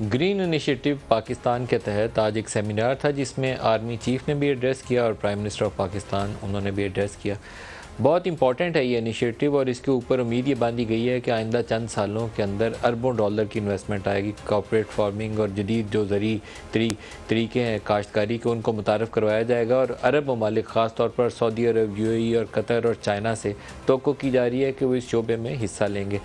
Green initiative Pakistan के तहत आज एक सेमिनार था जिसमें आर्मी चीफ ने भी एड्रेस किया और प्राइम मिनिस्टर ऑफ पाकिस्तान उन्होंने भी एड्रेस किया। बहुत इंपॉर्टेंट है ये इनिशिएटिव और इसके ऊपर उम्मीद ये बांधी गई है कि आइंदा चंद सालों के अंदर अरबों डॉलर की इन्वेस्टमेंट आएगी। कॉर्पोरेट फार्मिंग और जदीद जो ज़री तरीके हैं काश्तकारी के उनको मुतारफ़ करवाया जाएगा और अरब ममालिक ख़ास तौर पर सऊदी अरब, यूएई और कतर और चाइना से तवक्को की जा रही है कि वो इस शोबे में हिस्सा लेंगे।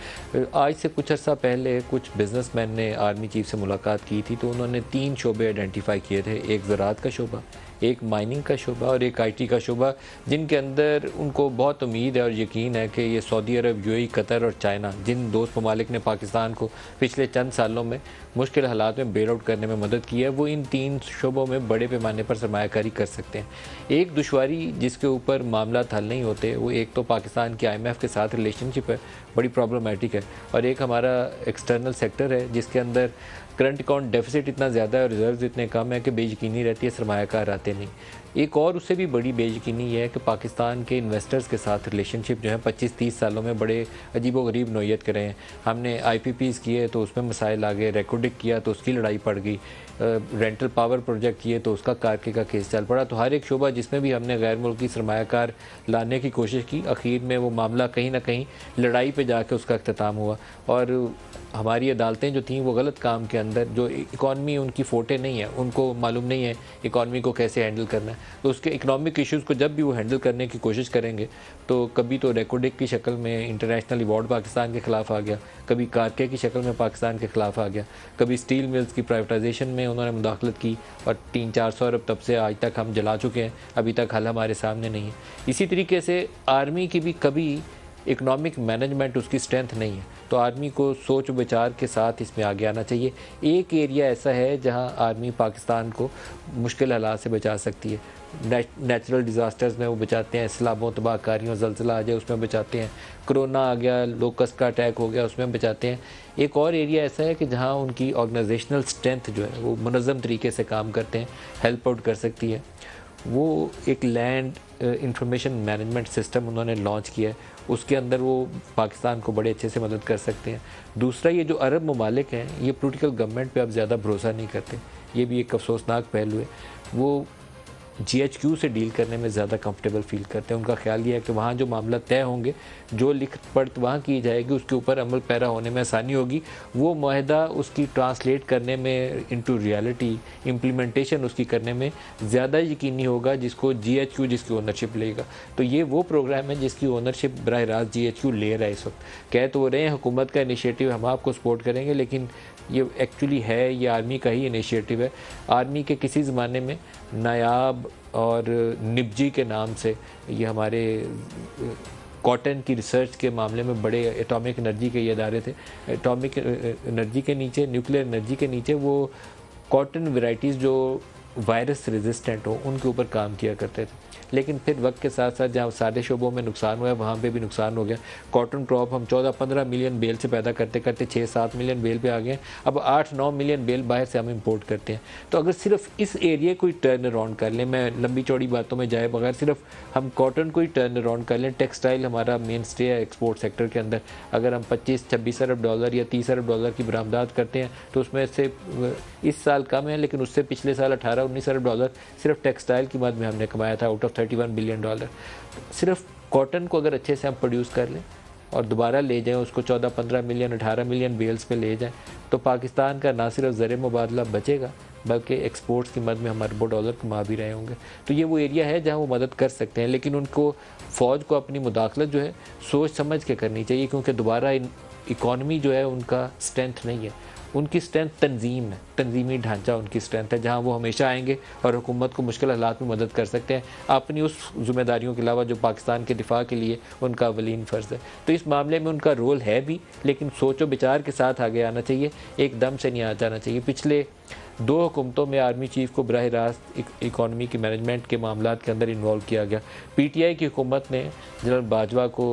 आज से कुछ अर्सा पहले कुछ बिजनेसमैन ने आर्मी चीफ से मुलाकात की थी तो उन्होंने 3 शोबे आइडेंटिफाई किए थे, एक ज़राअत का शोबा, एक माइनिंग का शोबा और एक आईटी का शोबा, जिनके अंदर उनको बहुत उम्मीद है और यकीन है कि ये सऊदी अरब, यूएई, कतर और चाइना, जिन दोस्त ममालिक ने पाकिस्तान को पिछले चंद सालों में मुश्किल हालात में बेल आउट करने में मदद की है, वो इन 3 शोबों में बड़े पैमाने पर सरमायाकारी कर सकते हैं। एक दुश्वारी जिसके ऊपर मामला हल नहीं होते वो एक तो पाकिस्तान की IMF के साथ रिलेशनशिप है, बड़ी प्रॉब्लमेटिक है, और एक हमारा एक्सटर्नल सेक्टर है जिसके अंदर करंट अकाउंट डेफिसिट इतना ज़्यादा है और रिजर्व इतने कम है कि बेयकीनी रहती है, सरमायाकार आते नहीं। एक और उससे भी बड़ी बेयकीनी ये है कि पाकिस्तान के इन्वेस्टर्स के साथ रिलेशनशिप जो है 25-30 सालों में बड़े अजीबोगरीब नौयत के रहे हैं। हमने IPPs किए तो उसमें मसाइल आ गए, रेकोडिक किया तो उसकी लड़ाई पड़ गई, रेंटल पावर प्रोजेक्ट किए तो उसका कारके का केस चल पड़ा। तो हर एक शोबा जिसमें भी हमने गैर मुल्की सरमायाकार लाने की कोशिश की, आखिर में वो मामला कहीं ना कहीं लड़ाई पे जाके उसका अख्ताम हुआ। और हमारी अदालतें जो थीं वो गलत काम के अंदर, जो इकॉनमी उनकी फोटे नहीं है, उनको मालूम नहीं है इकॉनमी को कैसे हैंडल करना है, तो उसके इकनॉमिक इश्यूज़ को जब भी वो हैंडल करने की कोशिश करेंगे तो कभी तो रेकोडिक की शक्ल में इंटरनेशनल अवार्ड पाकिस्तान के ख़िलाफ़ आ गया, कभी कारके की शक्ल में पाकिस्तान के ख़िलाफ़ आ गया, कभी स्टील मिल्स की प्राइवेटाइजेशन में उन्होंने मुदाखलत की और 300-400 अरब तब से आज तक हम जला चुके हैं, अभी तक हल हमारे सामने नहीं है। इसी तरीके से आर्मी की भी कभी इकनॉमिक मैनेजमेंट उसकी स्ट्रेंथ नहीं है, तो आर्मी को सोच विचार के साथ इसमें आगे आना चाहिए। एक एरिया ऐसा है जहां आर्मी पाकिस्तान को मुश्किल हालात से बचा सकती है। नेचुरल डिज़ास्टर्स में वो बचाते हैं, सैलाबों, तबाहकारियों, ज़लज़ला आ जाए उसमें बचाते हैं, कोरोना आ गया, लोकस्ट का अटैक हो गया उसमें बचाते हैं। एक और एरिया ऐसा है कि जहाँ उनकी ऑर्गेनाइजेशनल स्ट्रेंथ जो है वो मुनज़्ज़म तरीके से काम करते हैं, हेल्प आउट कर सकती है। वो एक लैंड इंफॉर्मेशन मैनेजमेंट सिस्टम उन्होंने लॉन्च किया है, उसके अंदर वो पाकिस्तान को बड़े अच्छे से मदद कर सकते हैं। दूसरा, ये जो अरब ममालिक हैं ये पॉलिटिकल गवर्नमेंट पे अब ज़्यादा भरोसा नहीं करते, ये भी एक अफसोसनाक पहलू है। वो GHQ से डील करने में ज़्यादा कंफर्टेबल फील करते हैं। उनका ख्याल ये है कि वहाँ जो मामला तय होंगे, जो लिख पढ़ वहाँ की जाएगी, उसके ऊपर अमल पैरा होने में आसानी होगी। वो माहिदा उसकी ट्रांसलेट करने में इनटू रियलिटी, इम्प्लीमेंटेशन उसकी करने में ज़्यादा यकीनी होगा जिसको GHQ जिसकी ओनरशिप लेगा। तो ये वो प्रोग्राम है जिसकी ओनरशिप बराह रास्त GHQ ले रहा है इस वक्त। कह तो रहे हैं हुकूमत का इनिशिएटिव, हम आपको सपोर्ट करेंगे, लेकिन ये एक्चुअली है, ये आर्मी का ही इनिशिएटिव है। आर्मी के किसी ज़माने में नायाब और निपजी के नाम से ये हमारे कॉटन की रिसर्च के मामले में बड़े एटॉमिक एनर्जी के ये अदारे थे। एटॉमिक एनर्जी के नीचे, न्यूक्लियर एनर्जी के नीचे वो कॉटन वैराइटीज़ जो वायरस रेजिस्टेंट हो उनके ऊपर काम किया करते थे। लेकिन फिर वक्त के साथ साथ जहाँ सारे शोबों में नुकसान हुआ है वहाँ पे भी नुकसान हो गया। कॉटन क्रॉप हम 14-15 मिलियन बेल से पैदा करते करते 6-7 मिलियन बेल पे आ गए। अब 8-9 मिलियन बेल बाहर से हम इंपोर्ट करते हैं। तो अगर सिर्फ इस एरिया को ही टर्न अराउंड कर लें, मैं लंबी चौड़ी बातों में जाए बगैर सिर्फ हम कॉटन को ही टर्न अराउंड कर लें, टेक्सटाइल हमारा मेन स्टे है एक्सपोर्ट सेक्टर के अंदर, अगर हम 25-26 अरब डॉलर या 30 अरब डॉलर की बरामदात करते हैं तो उसमें से इस साल कम है, लेकिन उससे पिछले साल 18-19 अरब डॉलर सिर्फ टेक्सटाइल की मद में हमने कमाया था, आउट ऑफ 31 बिलियन डॉलर। सिर्फ कॉटन को अगर अच्छे से हम प्रोड्यूस कर लें और दोबारा ले जाएं उसको 14-15 मिलियन 18 मिलियन बेल्स पे ले जाएं तो पाकिस्तान का ना सिर्फ ज़र मुबादला बचेगा बल्कि एक्सपोर्ट्स की मद में हम अरबों डॉलर कमा भी रहे होंगे। तो ये वो एरिया है जहाँ वो मदद कर सकते हैं, लेकिन उनको फ़ौज को अपनी मुदाखलत जो है सोच समझ के करनी चाहिए, क्योंकि दोबारा इकॉनमी जो है उनका स्ट्रेंथ नहीं है, उनकी स्ट्रेंथ तंजीम है, तंजीमी ढांचा उनकी स्ट्रेंथ है, जहां वो हमेशा आएंगे और हुकूमत को मुश्किल हालात में मदद कर सकते हैं अपनी उस जिम्मेदारियों के अलावा जो पाकिस्तान के दिफा के लिए उनका अवलीन फ़र्ज़ है। तो इस मामले में उनका रोल है भी, लेकिन सोचो विचार के साथ आगे आना चाहिए, एकदम से नहीं आ जाना चाहिए। पिछले 2 हुकूमतों में आर्मी चीफ को बराह रास्त इकॉनमी की मैनेजमेंट के मामलों के अंदर इन्वॉल्व किया गया। PTI की हुकूमत ने जनरल बाजवा को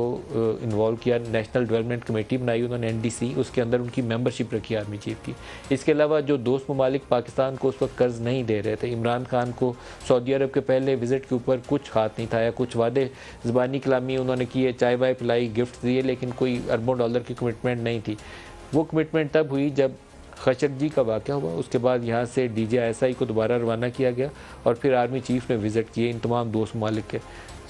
इन्वॉल्व किया, नेशनल डेवलपमेंट कमेटी बनाई उन्होंने NDC, उसके अंदर उनकी मेंबरशिप रखी आर्मी चीफ की। इसके अलावा जो दोस्त ममालिक पाकिस्तान को उस वक्त कर्ज़ नहीं दे रहे थे, इमरान खान को सऊदी अरब के पहले विज़िट के ऊपर कुछ हाथ नहीं था, या कुछ वादे ज़बानी कलामी उन्होंने किए, चाय वाय पिलाई, गिफ्ट दिए, लेकिन कोई अरबों डॉलर की कमिटमेंट नहीं थी। वो कमिटमेंट तब हुई जब खशरजी का वाक़या हुआ। उसके बाद यहाँ से DJISI को दोबारा रवाना किया गया और फिर आर्मी चीफ़ ने विज़िट किए इन तमाम दोस्त ममालिक के।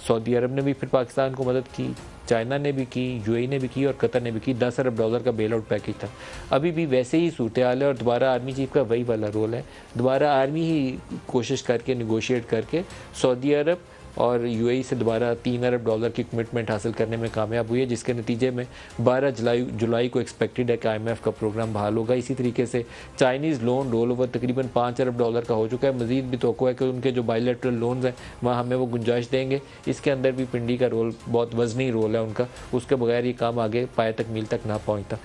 सऊदी अरब ने भी फिर पाकिस्तान को मदद की, चाइना ने भी की, UAE ने भी की और कतर ने भी की। $10 अरब का बेल आउट पैकेज था। अभी भी वैसे ही सूरत हाल है और दोबारा आर्मी चीफ़ का वही वाला रोल है। दोबारा आर्मी ही कोशिश करके नेगोशिएट करके सऊदी अरब और UAE से दोबारा $3 अरब की कमिटमेंट हासिल करने में कामयाब हुई है, जिसके नतीजे में 12 जुलाई को एक्सपेक्टेड है कि IMF का प्रोग्राम बहाल होगा। इसी तरीके से चाइनीज़ लोन रोल ओवर तकरीबन $5 अरब का हो चुका है। मज़ीद भी तवक्को है कि उनके जो बायलैटरल लोन्स हैं वहाँ हमें वो गुंजाइश देंगे। इसके अंदर भी पिंडी का रोल बहुत वज़नी रोल है उनका, उसके बगैर ये काम आगे पाए तक मील तक ना पहुँचता।